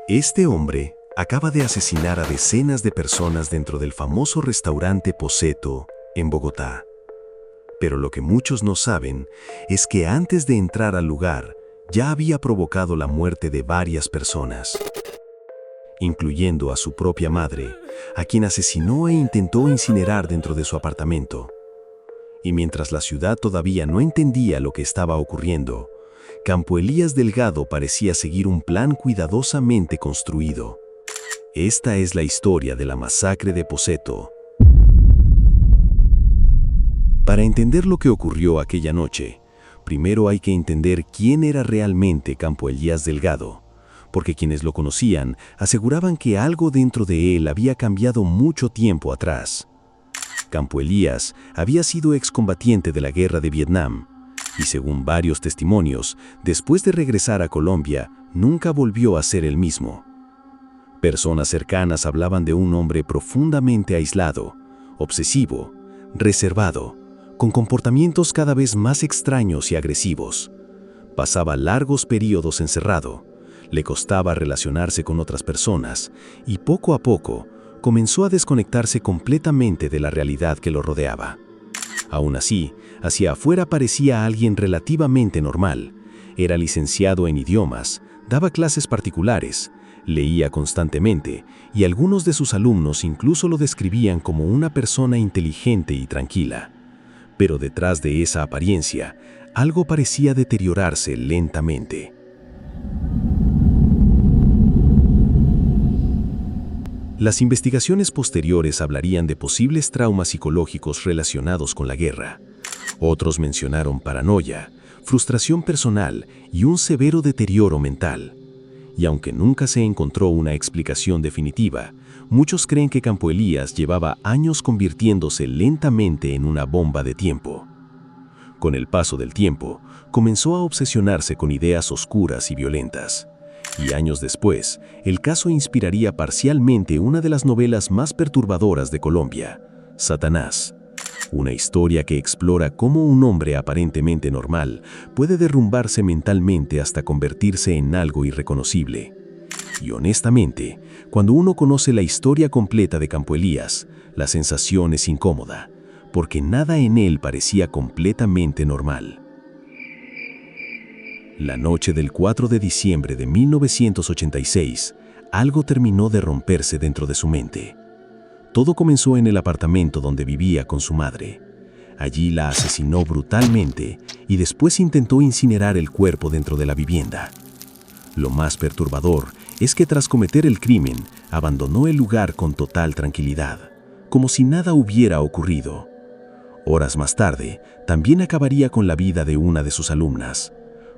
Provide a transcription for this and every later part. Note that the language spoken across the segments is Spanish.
Este hombre acaba de asesinar a decenas de personas dentro del famoso restaurante Poseto, en Bogotá. Pero lo que muchos no saben es que antes de entrar al lugar, ya había provocado la muerte de varias personas, incluyendo a su propia madre, a quien asesinó e intentó incinerar dentro de su apartamento. Y mientras la ciudad todavía no entendía lo que estaba ocurriendo, Campo Elías Delgado parecía seguir un plan cuidadosamente construido. Esta es la historia de la masacre de Poseto. Para entender lo que ocurrió aquella noche, primero hay que entender quién era realmente Campo Elías Delgado, porque quienes lo conocían aseguraban que algo dentro de él había cambiado mucho tiempo atrás. Campo Elías había sido excombatiente de la guerra de Vietnam, y según varios testimonios, después de regresar a Colombia, nunca volvió a ser el mismo. Personas cercanas hablaban de un hombre profundamente aislado, obsesivo, reservado, con comportamientos cada vez más extraños y agresivos. Pasaba largos periodos encerrado, le costaba relacionarse con otras personas y poco a poco comenzó a desconectarse completamente de la realidad que lo rodeaba. Aún así, hacia afuera parecía alguien relativamente normal. Era licenciado en idiomas, daba clases particulares, leía constantemente y algunos de sus alumnos incluso lo describían como una persona inteligente y tranquila. Pero detrás de esa apariencia, algo parecía deteriorarse lentamente. Las investigaciones posteriores hablarían de posibles traumas psicológicos relacionados con la guerra. Otros mencionaron paranoia, frustración personal y un severo deterioro mental. Y aunque nunca se encontró una explicación definitiva, muchos creen que Campo Elías llevaba años convirtiéndose lentamente en una bomba de tiempo. Con el paso del tiempo, comenzó a obsesionarse con ideas oscuras y violentas. Y años después, el caso inspiraría parcialmente una de las novelas más perturbadoras de Colombia, Satanás. Una historia que explora cómo un hombre aparentemente normal puede derrumbarse mentalmente hasta convertirse en algo irreconocible. Y honestamente, cuando uno conoce la historia completa de Campo Elías, la sensación es incómoda, porque nada en él parecía completamente normal. La noche del 4 de diciembre de 1986, algo terminó de romperse dentro de su mente. Todo comenzó en el apartamento donde vivía con su madre. Allí la asesinó brutalmente y después intentó incinerar el cuerpo dentro de la vivienda. Lo más perturbador es que tras cometer el crimen, abandonó el lugar con total tranquilidad, como si nada hubiera ocurrido. Horas más tarde, también acabaría con la vida de una de sus alumnas,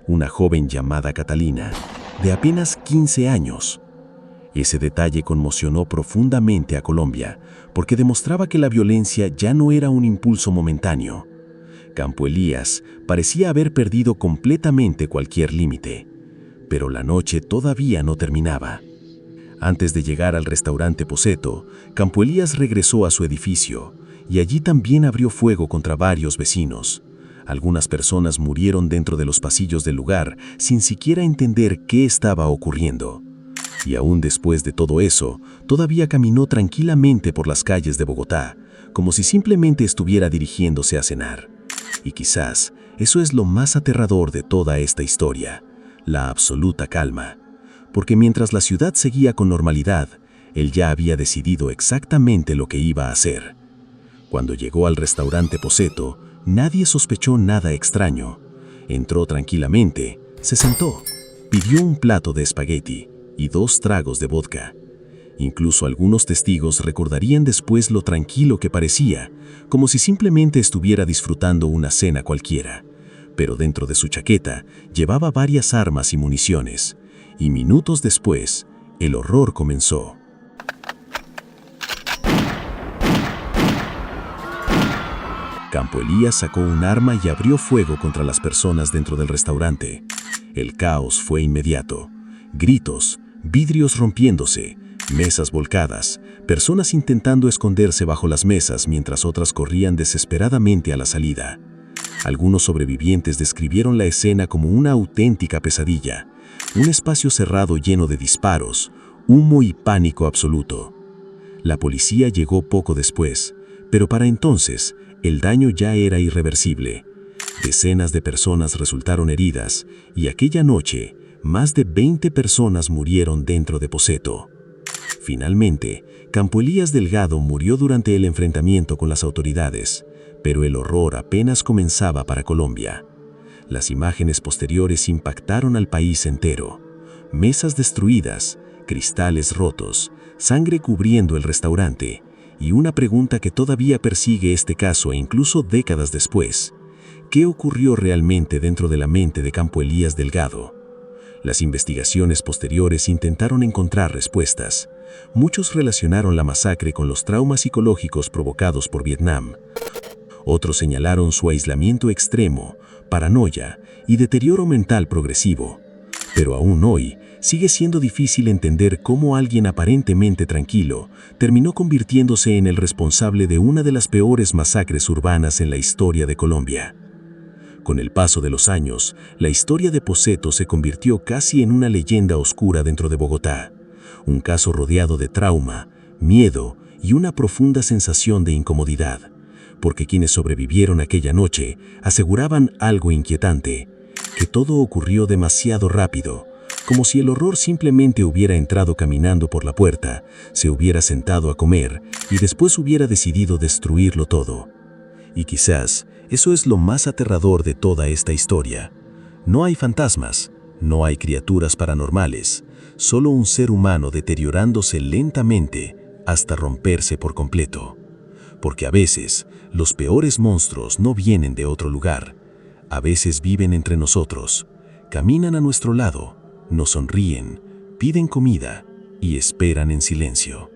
una joven llamada Catalina, de apenas 15 años. Ese detalle conmocionó profundamente a Colombia, porque demostraba que la violencia ya no era un impulso momentáneo. Campo Elías parecía haber perdido completamente cualquier límite. Pero la noche todavía no terminaba. Antes de llegar al restaurante Poseto, Campo Elías regresó a su edificio, y allí también abrió fuego contra varios vecinos. Algunas personas murieron dentro de los pasillos del lugar sin siquiera entender qué estaba ocurriendo. Y aún después de todo eso, todavía caminó tranquilamente por las calles de Bogotá, como si simplemente estuviera dirigiéndose a cenar. Y quizás eso es lo más aterrador de toda esta historia, la absoluta calma. Porque mientras la ciudad seguía con normalidad, él ya había decidido exactamente lo que iba a hacer. Cuando llegó al restaurante Poseto, nadie sospechó nada extraño. Entró tranquilamente, se sentó, pidió un plato de espagueti y 2 tragos de vodka. Incluso algunos testigos recordarían después lo tranquilo que parecía, como si simplemente estuviera disfrutando una cena cualquiera. Pero dentro de su chaqueta llevaba varias armas y municiones, y minutos después, el horror comenzó. Campo Elías sacó un arma y abrió fuego contra las personas dentro del restaurante. El caos fue inmediato. Gritos, vidrios rompiéndose, mesas volcadas, personas intentando esconderse bajo las mesas mientras otras corrían desesperadamente a la salida. Algunos sobrevivientes describieron la escena como una auténtica pesadilla, un espacio cerrado lleno de disparos, Humo y pánico absoluto. La policía llegó poco después, pero para entonces el daño ya era irreversible. Decenas de personas resultaron heridas y aquella noche más de 20 personas murieron dentro de Pochetto. Finalmente, Campo Elías Delgado murió durante el enfrentamiento con las autoridades, pero el horror apenas comenzaba para Colombia. Las imágenes posteriores impactaron al país entero. Mesas destruidas, cristales rotos, sangre cubriendo el restaurante, y una pregunta que todavía persigue este caso incluso décadas después: ¿qué ocurrió realmente dentro de la mente de Campo Elías Delgado? Las investigaciones posteriores intentaron encontrar respuestas. Muchos relacionaron la masacre con los traumas psicológicos provocados por Vietnam. Otros señalaron su aislamiento extremo, paranoia y deterioro mental progresivo. Pero aún hoy, sigue siendo difícil entender cómo alguien aparentemente tranquilo terminó convirtiéndose en el responsable de una de las peores masacres urbanas en la historia de Colombia. Con el paso de los años, la historia de Pochetto se convirtió casi en una leyenda oscura dentro de Bogotá. Un caso rodeado de trauma, miedo y una profunda sensación de incomodidad, porque quienes sobrevivieron aquella noche aseguraban algo inquietante: que todo ocurrió demasiado rápido, como si el horror simplemente hubiera entrado caminando por la puerta, se hubiera sentado a comer y después hubiera decidido destruirlo todo. Y quizás eso es lo más aterrador de toda esta historia. No hay fantasmas, no hay criaturas paranormales, solo un ser humano deteriorándose lentamente hasta romperse por completo. Porque a veces los peores monstruos no vienen de otro lugar. A veces viven entre nosotros, caminan a nuestro lado, nos sonríen, piden comida y esperan en silencio.